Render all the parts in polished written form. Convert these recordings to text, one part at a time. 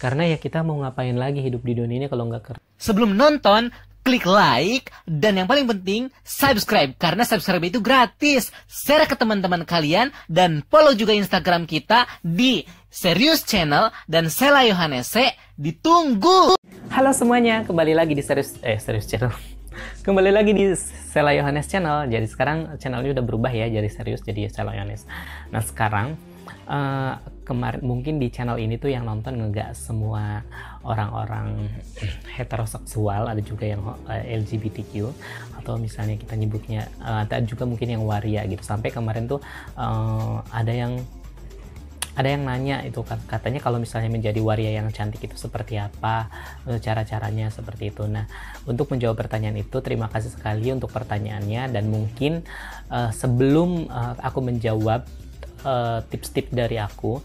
Karena ya kita mau ngapain lagi hidup di dunia ini kalau nggak kerja. Sebelum nonton, klik like, dan yang paling penting, subscribe. Karena subscribe itu gratis. Share ke teman-teman kalian, dan follow juga Instagram kita di Serius Channel dan Sela Yohanese. Ditunggu! Halo semuanya, kembali lagi di Serius Channel. Kembali lagi di Sela Yohanes Channel. Jadi sekarang channelnya udah berubah ya, jadi serius jadi Sela Yohanes. Nah sekarang kemarin mungkin di channel ini tuh yang nonton nggak semua orang-orang heteroseksual, ada juga yang LGBTQ atau misalnya kita nyebutnya ada juga mungkin yang waria gitu. Sampai kemarin tuh ada yang nanya itu katanya kalau misalnya menjadi waria yang cantik itu seperti apa, cara-caranya seperti itu. Nah, untuk menjawab pertanyaan itu, terima kasih sekali untuk pertanyaannya, dan mungkin sebelum aku menjawab tips-tips dari aku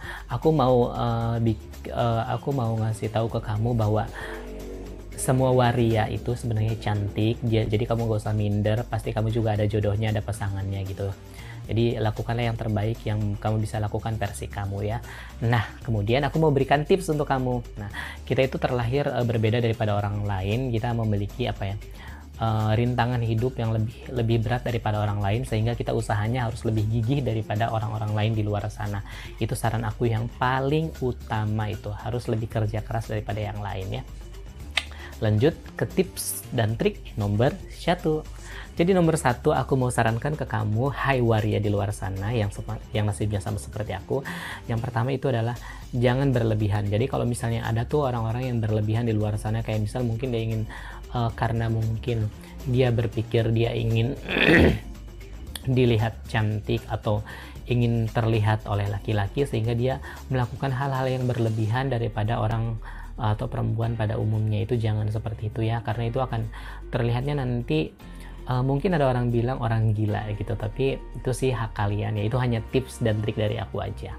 mau ngasih tahu ke kamu bahwa semua waria itu sebenarnya cantik. Jadi kamu gak usah minder, pasti kamu juga ada jodohnya, ada pasangannya gitu. Jadi lakukanlah yang terbaik yang kamu bisa lakukan versi kamu ya. Nah, kemudian aku mau berikan tips untuk kamu. Nah, kita itu terlahir berbeda daripada orang lain. Kita memiliki rintangan hidup yang lebih berat daripada orang lain, sehingga kita usahanya harus lebih gigih daripada orang-orang lain di luar sana. Itu saran aku yang paling utama, itu harus lebih kerja keras daripada yang lain ya. Lanjut ke tips dan trik nomor 1. Jadi nomor 1, aku mau sarankan ke kamu, hai waria di luar sana yang nasibnya sama seperti aku. Yang pertama itu adalah jangan berlebihan. Jadi kalau misalnya ada tuh orang-orang yang berlebihan di luar sana, kayak misal mungkin dia ingin karena mungkin dia berpikir dia ingin dilihat cantik atau ingin terlihat oleh laki-laki, sehingga dia melakukan hal-hal yang berlebihan daripada orang atau perempuan pada umumnya. Itu jangan seperti itu ya, karena itu akan terlihatnya nanti mungkin ada orang bilang orang gila gitu, tapi itu sih hak kalian ya. Itu hanya tips dan trik dari aku aja.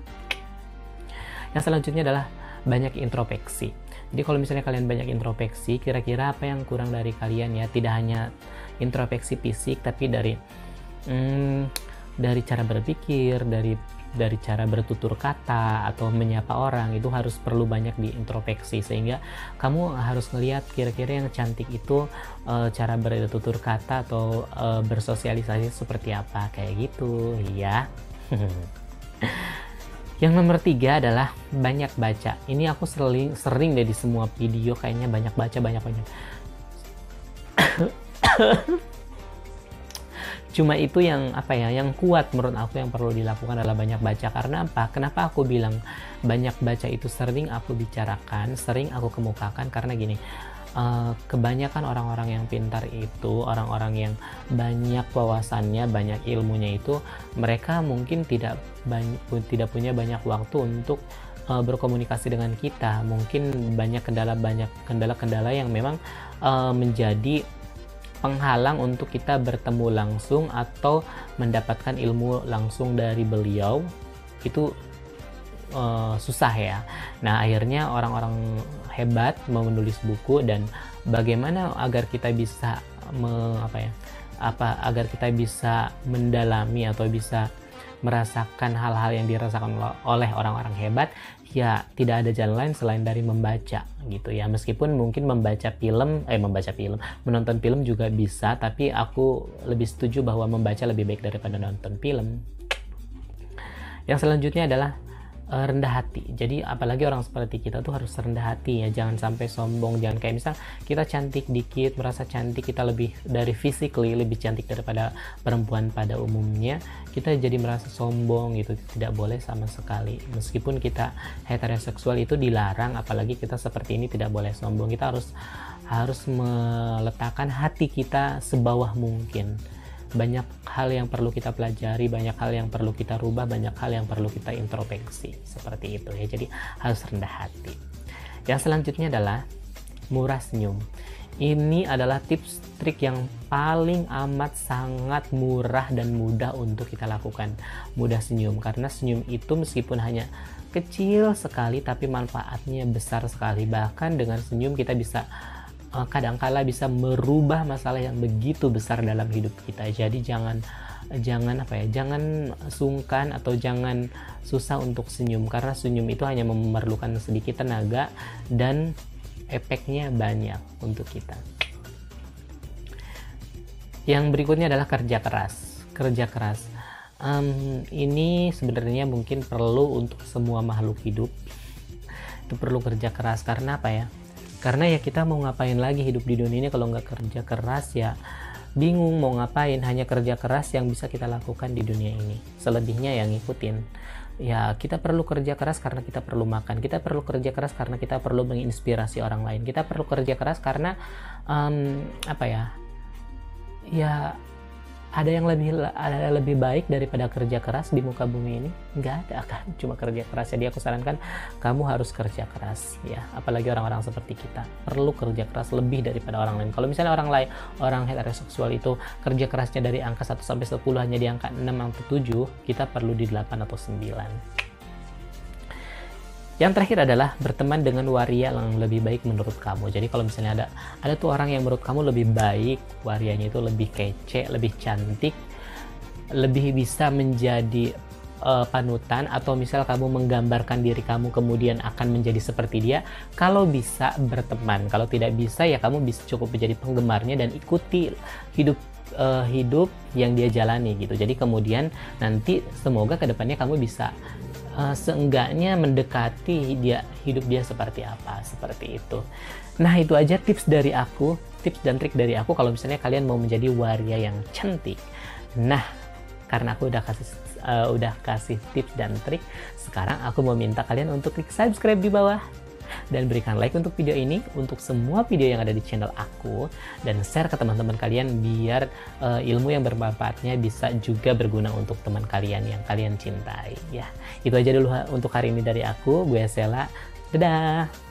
Yang selanjutnya adalah banyak introspeksi. Jadi kalau misalnya kalian banyak introspeksi, kira-kira apa yang kurang dari kalian ya? Tidak hanya introspeksi fisik, tapi dari cara berpikir, dari cara bertutur kata atau menyapa orang, itu harus perlu banyak diintrospeksi, sehingga kamu harus ngelihat kira-kira yang cantik itu cara bertutur kata atau bersosialisasi seperti apa, kayak gitu ya. Yang nomor 3 adalah banyak baca. Ini aku sering deh di semua video, kayaknya banyak baca. Cuma itu yang yang kuat menurut aku, yang perlu dilakukan adalah banyak baca. Karena apa? Kenapa aku bilang banyak baca itu sering aku bicarakan, sering aku kemukakan? Karena gini, kebanyakan orang-orang yang pintar itu, orang-orang yang banyak wawasannya, banyak ilmunya itu, mereka mungkin tidak punya banyak waktu untuk berkomunikasi dengan kita. Mungkin banyak kendala-kendala yang memang menjadi penghalang untuk kita bertemu langsung atau mendapatkan ilmu langsung dari beliau. Itu susah ya. Nah, akhirnya orang-orang hebat mau menulis buku, dan bagaimana agar kita bisa agar kita bisa mendalami atau bisa merasakan hal-hal yang dirasakan oleh orang-orang hebat, ya tidak ada jalan lain selain dari membaca gitu ya. Meskipun mungkin menonton film juga bisa, tapi aku lebih setuju bahwa membaca lebih baik daripada nonton film. Yang selanjutnya adalah rendah hati. Jadi apalagi orang seperti kita tuh harus rendah hati ya, jangan sampai sombong. Jangan kayak misal kita cantik dikit, merasa cantik, kita lebih dari physically lebih cantik daripada perempuan pada umumnya, kita jadi merasa sombong gitu. Tidak boleh sama sekali. Meskipun kita heteroseksual itu dilarang, apalagi kita seperti ini tidak boleh sombong. Kita harus meletakkan hati kita sebawah mungkin. Banyak hal yang perlu kita pelajari, banyak hal yang perlu kita rubah, banyak hal yang perlu kita introspeksi, seperti itu ya. Jadi harus rendah hati. Yang selanjutnya adalah murah senyum. Ini adalah tips trik yang paling amat sangat murah dan mudah untuk kita lakukan. Mudah senyum, karena senyum itu meskipun hanya kecil sekali tapi manfaatnya besar sekali. Bahkan dengan senyum kita bisa kadangkala bisa merubah masalah yang begitu besar dalam hidup kita. Jadi jangan jangan jangan sungkan atau jangan susah untuk senyum, karena senyum itu hanya memerlukan sedikit tenaga dan efeknya banyak untuk kita. Yang berikutnya adalah kerja keras. Ini sebenarnya mungkin perlu untuk semua makhluk hidup. Itu perlu kerja keras, karena apa ya? Karena ya kita mau ngapain lagi hidup di dunia ini kalau nggak kerja keras, ya bingung mau ngapain. Hanya kerja keras yang bisa kita lakukan di dunia ini. Selebihnya yang ngikutin. Ya kita perlu kerja keras karena kita perlu makan. Kita perlu kerja keras karena kita perlu menginspirasi orang lain. Kita perlu kerja keras karena ya ada yang lebih baik daripada kerja keras di muka bumi ini? Nggak ada kan, cuma kerja keras. Jadi aku sarankan kamu harus kerja keras ya, apalagi orang-orang seperti kita perlu kerja keras lebih daripada orang lain. Kalau misalnya orang heteroseksual itu kerja kerasnya dari angka 1 sampai 10 hanya di angka 6 atau 7, kita perlu di 8 atau 9. Yang terakhir adalah berteman dengan waria yang lebih baik menurut kamu. Jadi kalau misalnya ada tuh orang yang menurut kamu lebih baik, warianya itu lebih kece, lebih cantik, lebih bisa menjadi panutan, atau misal kamu menggambarkan diri kamu kemudian akan menjadi seperti dia, kalau bisa berteman. Kalau tidak bisa ya kamu bisa cukup menjadi penggemarnya dan ikuti hidup yang dia jalani gitu. Jadi kemudian nanti semoga kedepannya kamu bisa seenggaknya mendekati hidup dia seperti apa, seperti itu. Nah itu aja tips dan trik dari aku kalau misalnya kalian mau menjadi waria yang cantik. Nah karena aku udah kasih tips dan trik, sekarang aku mau minta kalian untuk klik subscribe di bawah dan berikan like untuk video ini, untuk semua video yang ada di channel aku, dan share ke teman-teman kalian biar ilmu yang bermanfaatnya bisa juga berguna untuk teman kalian yang kalian cintai ya. Itu aja dulu untuk hari ini dari aku, gue Sela, dadah.